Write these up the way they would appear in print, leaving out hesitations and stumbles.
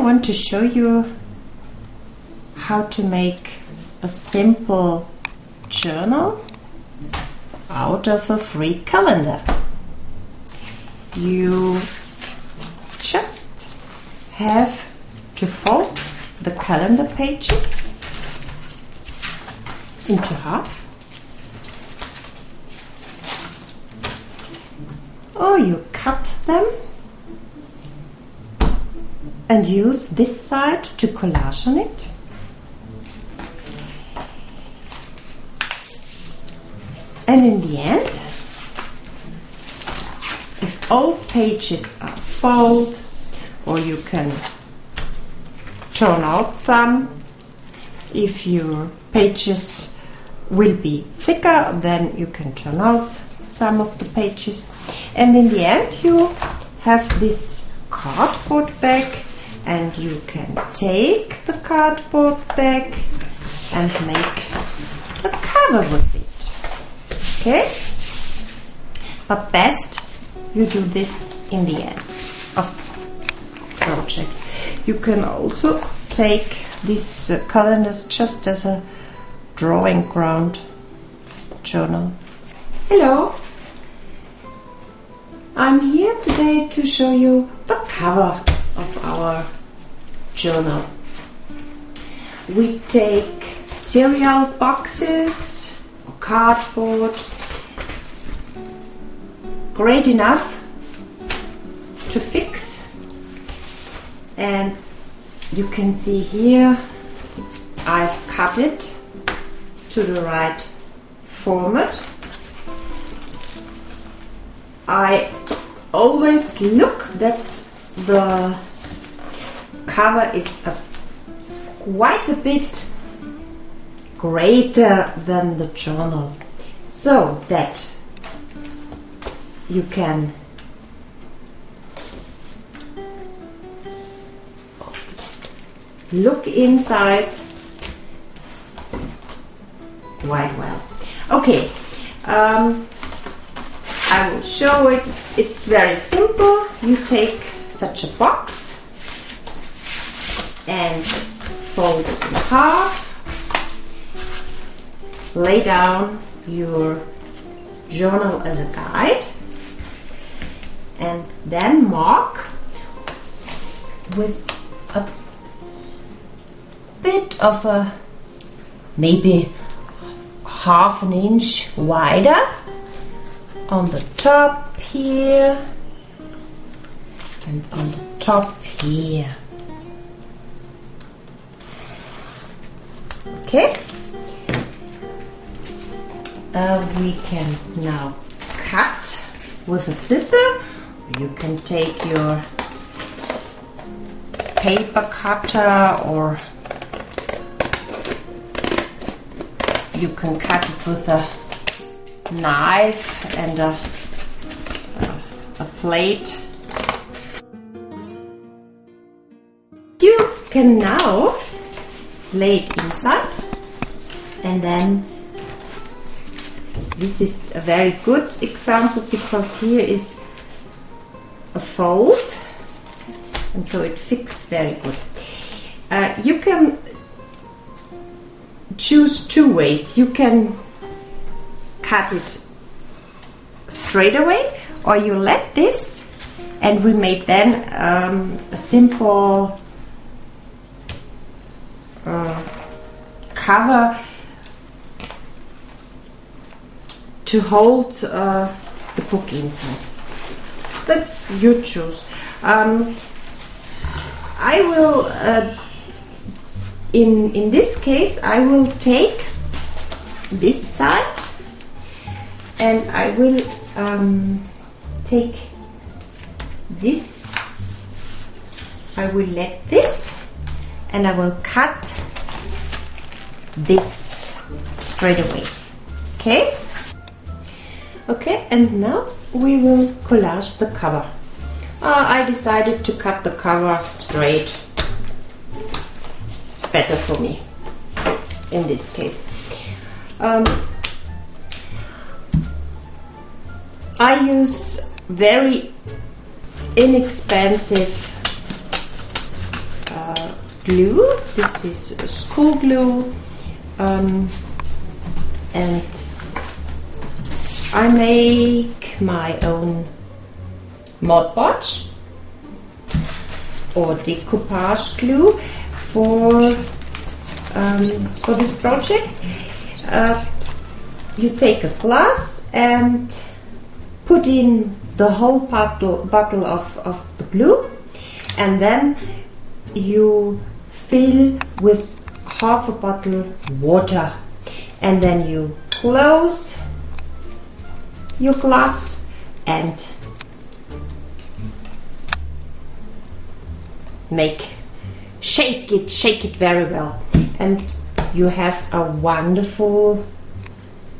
want to show you how to make a simple journal out of a free calendar. You just have to fold the calendar pages into half, or you cut them and use this side to collage on it. And in the end, if all pages are folded, or you can turn out some, if your pages will be thicker, then you can turn out some of the pages. And in the end, you have this cardboard bag, and you can take the cardboard bag and make a cover with it. Okay? But best you do this in the end of the project. You can also take these calendars just as a drawing ground journal. Hello! I'm here today to show you the cover of our journal. We take cereal boxes or cardboard, great enough to fix, and you can see here I've cut it to the right format. I always look that the cover is quite a bit greater than the journal, so that you can look inside quite well. Okay, I will show it. It's very simple. You take such a box and fold it in half, lay down your journal as a guide, and then mark with a bit of a maybe half an inch wider on the top here and on the top here. Okay, we can now cut with a scissor. You can take your paper cutter, or you can cut it with a knife and a plate. You can now lay it inside, and then this is a very good example because here is a fold, and so it fits very good. You can choose two ways. You can cut it straight away, or you let this, and we made then a simple cover to hold the book inside. That's your choice. I will, in this case, I will take this side, and I will take this. I will let this, and I will cut this straight away. Okay? Okay, and now we will collage the cover. I decided to cut the cover straight. It's better for me in this case. I use very inexpensive glue. This is school glue, and I make my own Mod Podge or decoupage glue for this project. You take a glass and put in the whole bottle of the glue, and then you fill with half a bottle water, and then you close your glass and shake it very well, and you have a wonderful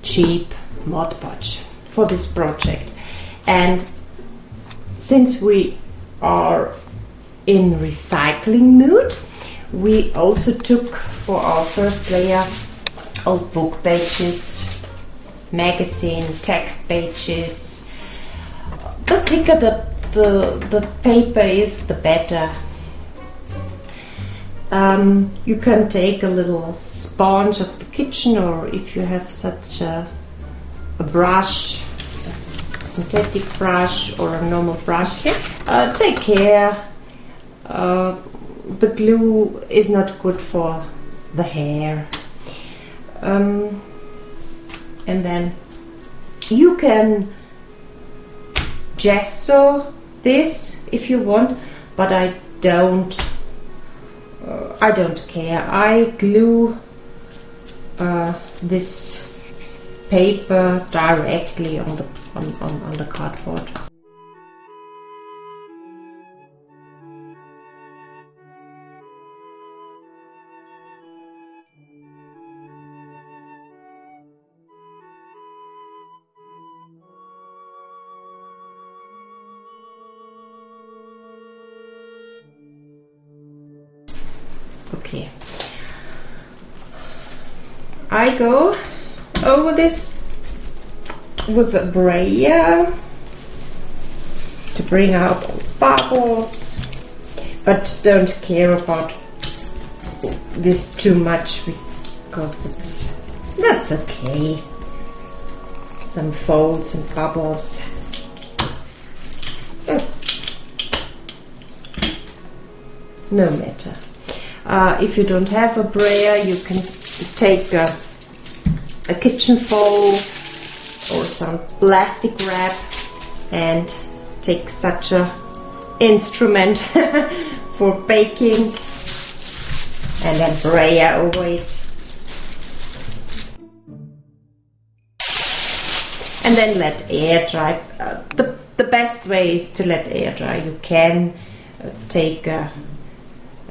cheap Mod Podge for this project. And since we are in recycling mood, we also took for our first layer old book pages, magazine text pages. The thicker the paper is, the better. You can take a little sponge of the kitchen, or if you have such a brush, synthetic brush or a normal brush here, take care. The glue is not good for the hair. And then you can gesso this if you want, but I don't care. I glue this paper directly on the cardboard. Okay, I go over this with a brayer to bring out all the bubbles, but don't care about this too much because that's okay. Some folds and bubbles, that's no matter. If you don't have a brayer, you can take a kitchen foil or some plastic wrap and take such a instrument for baking and then brayer over it. And then let air dry. The best way is to let air dry. You can take a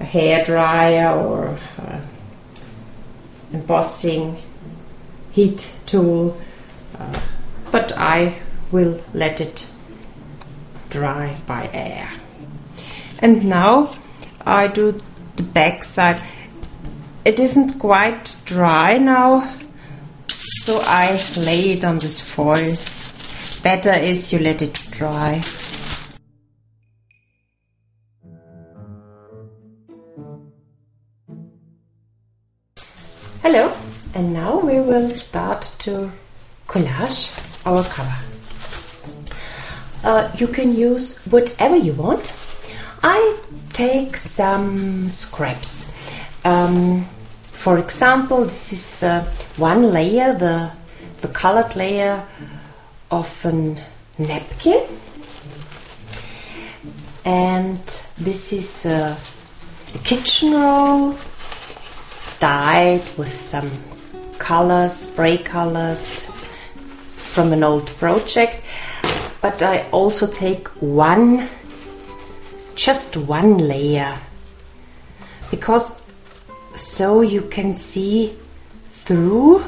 hair dryer or embossing heat tool, but I will let it dry by air. And now I do the back side. It isn't quite dry now, so I lay it on this foil. Better is you let it dry. Hello, and now we will start to collage our cover. You can use whatever you want. I take some scraps. For example, this is one layer, the colored layer of a napkin, and this is a kitchen roll dyed with some colors, spray colors. It's from an old project, but I also take just one layer, because so you can see through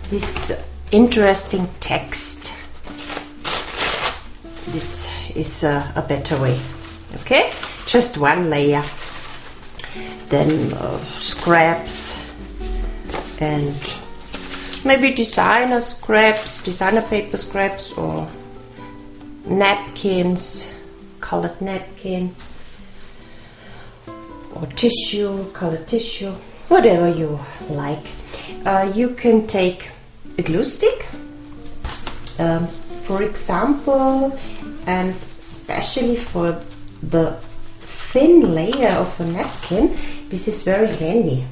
this interesting text. This is a better way. Okay, just one layer. Then scraps and maybe designer paper scraps, or napkins, colored napkins, or tissue, colored tissue, whatever you like. You can take a glue stick, for example, and especially for the thin layer of a napkin, this is very handy.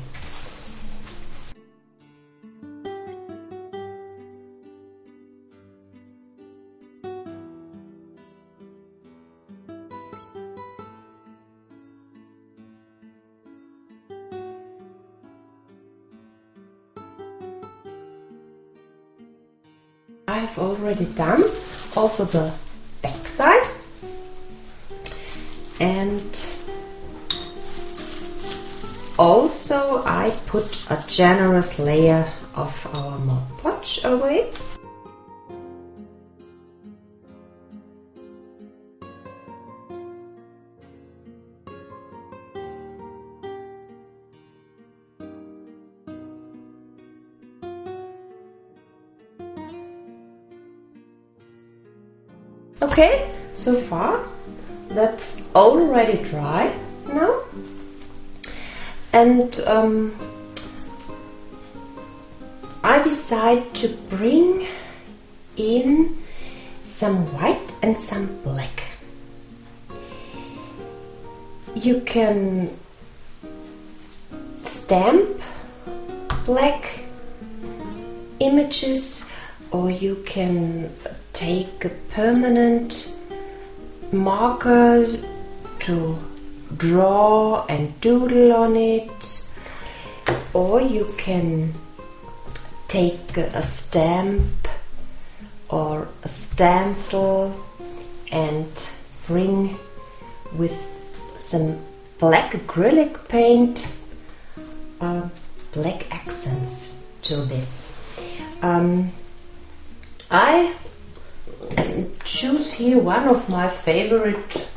I have already done also the back side, and also I put a generous layer of our Mod Podge over it. Okay, so far that's already dry now, and I decide to bring in some white and some black. You can stamp black images, or you can take a permanent marker to draw and doodle on it, or you can take a stamp or a stencil and bring with some black acrylic paint black accents to this. I choose here one of my favorite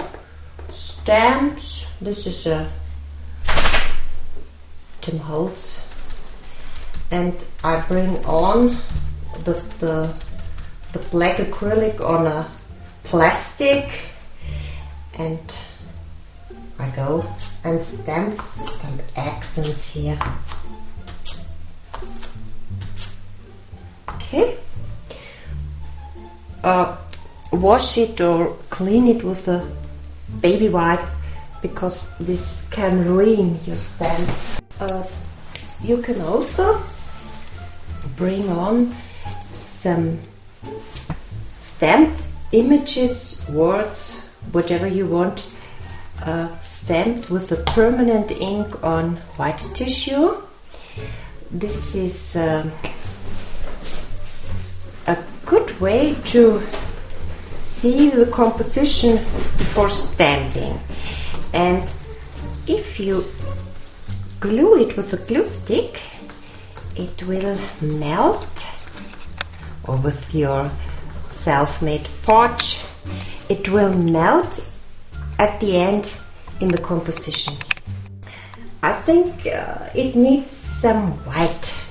stamps. This is a Tim Holtz, and I bring on the black acrylic on a plastic, and I go and stamp some accents here. Okay. Wash it or clean it with a baby wipe, because this can ruin your stamps. You can also bring on some stamped images, words, whatever you want, stamped with a permanent ink on white tissue. This is a good way to see the composition for stamping. And if you glue it with a glue stick, it will melt, or with your self-made podge, it will melt at the end in the composition. I think it needs some white.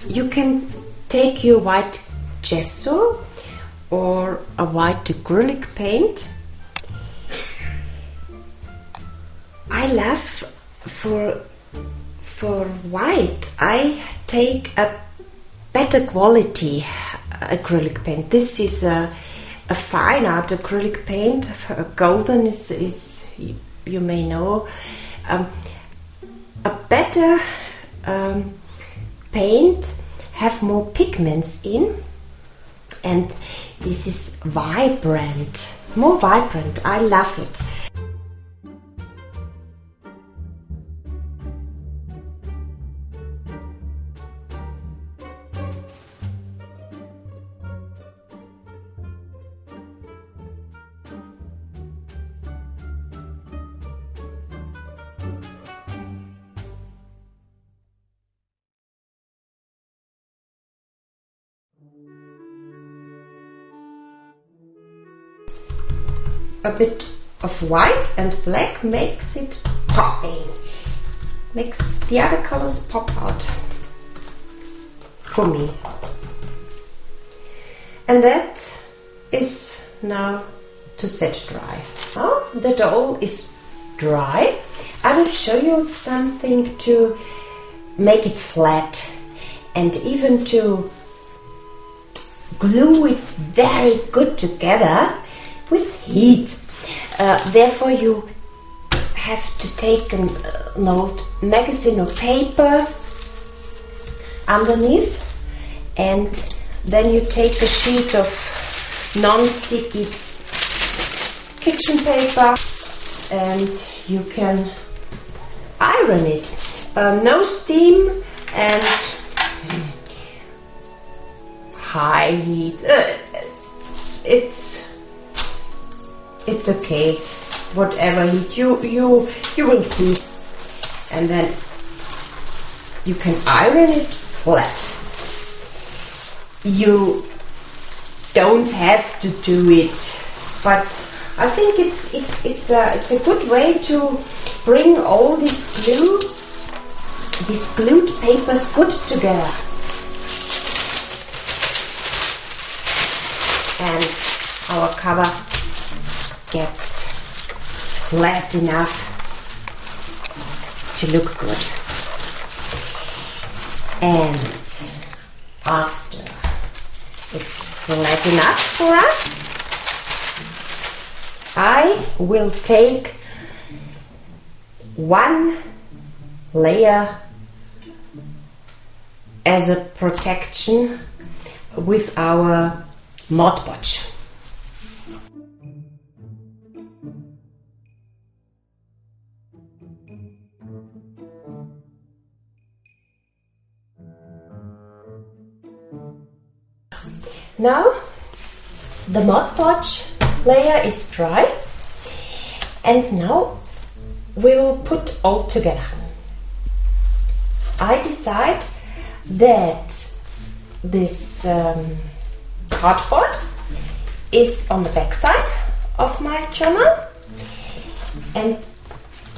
You can take your white gesso or a white acrylic paint. I love for white, I take a better quality acrylic paint. This is a fine art acrylic paint. Golden is you may know, a better paint have more pigments in, and this is vibrant, more vibrant. I love it. A bit of white and black makes it popping, makes the other colors pop out for me. And that is now to set dry. Now the doll is dry, I will show you something to make it flat and even to glue it very good together with heat. Therefore you have to take an old magazine or paper underneath, and then you take a sheet of non-sticky kitchen paper and you can iron it. No steam and high heat. It's okay. Whatever heat you will see, and then you can iron it flat. You don't have to do it, but I think it's a good way to bring all these glued papers good together. And our cover gets flat enough to look good. And after it's flat enough for us, I will take one layer as a protection with our Mod Podge. Now the Mod Podge layer is dry, and now we will put all together. I decide that this cardboard is on the back side of my journal, and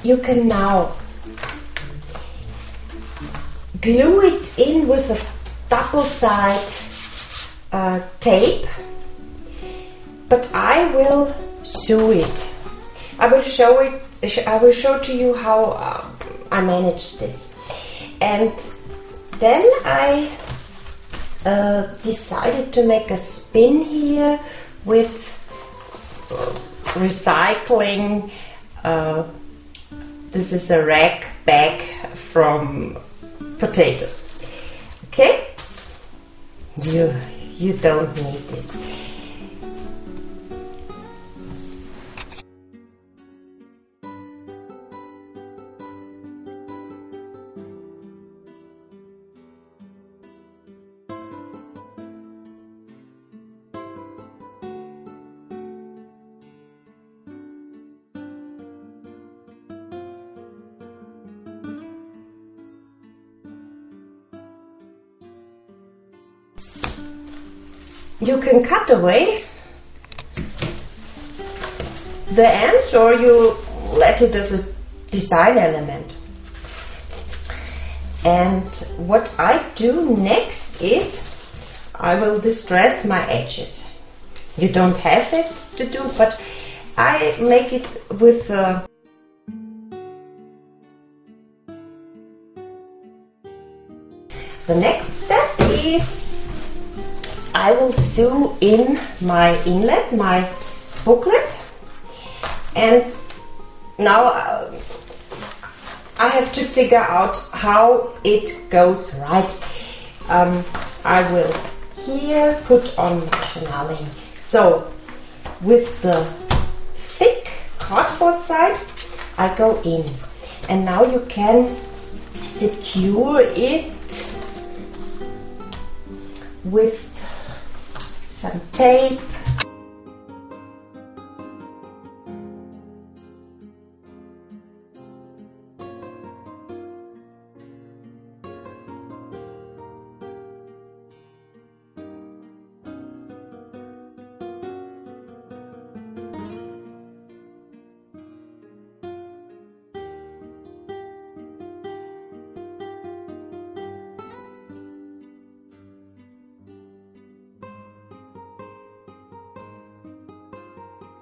you can now glue it in with a double side tape, but I will sew it. I will show to you how I manage this. And then I decided to make a spin here with recycling. This is a rag bag from potatoes. Okay? You don't need this. You can cut away the ends, or you let it as a design element. And what I do next is I will distress my edges. You don't have it to do, but I make it with the next step is I will sew in my inlet, my booklet, and now I have to figure out how it goes right. I will here put on my journaling. So with the thick cardboard side I go in, and now you can secure it with some tape.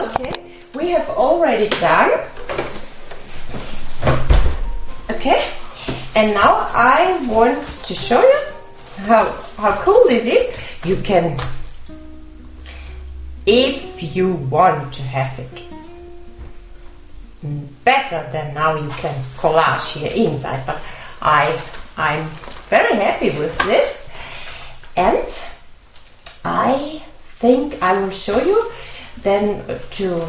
Okay, we have already done And now I want to show you how cool this is. You can, if you want to have it better than now, you can collage here inside, but I'm very happy with this, and I think I will show you then to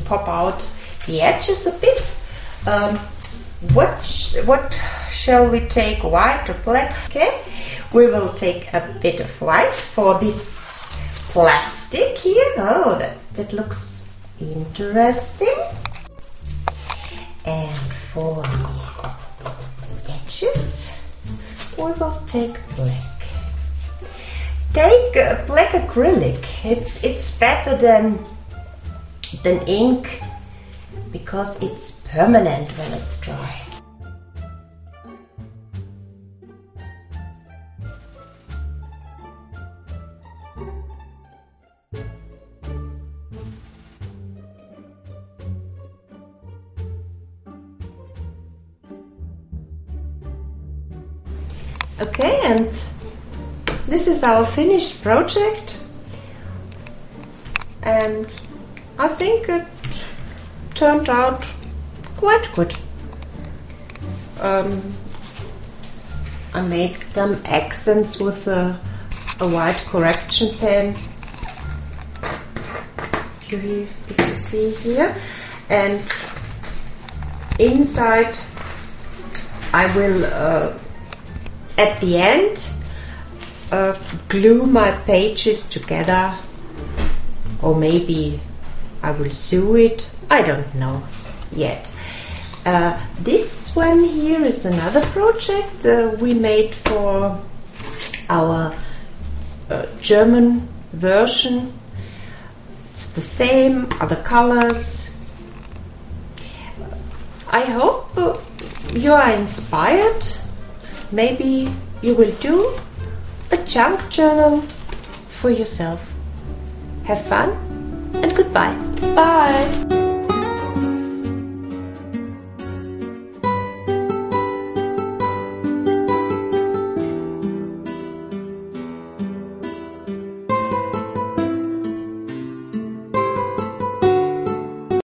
pop out the edges a bit. What shall we take, white or black? Okay, we will take a bit of white for this plastic here. Oh, that looks interesting. And for the edges, we will take black. Take black acrylic. It's better than ink because it's permanent when it's dry. Okay, and this is our finished project, and I think it turned out quite good. I made some accents with a white correction pen, if you see here, and inside I will at the end glue my pages together, or maybe I will sew it, I don't know yet. This one here is another project we made for our German version. It's the same, other colors. I hope you are inspired. Maybe you will do a junk journal for yourself. Have fun and goodbye. Bye.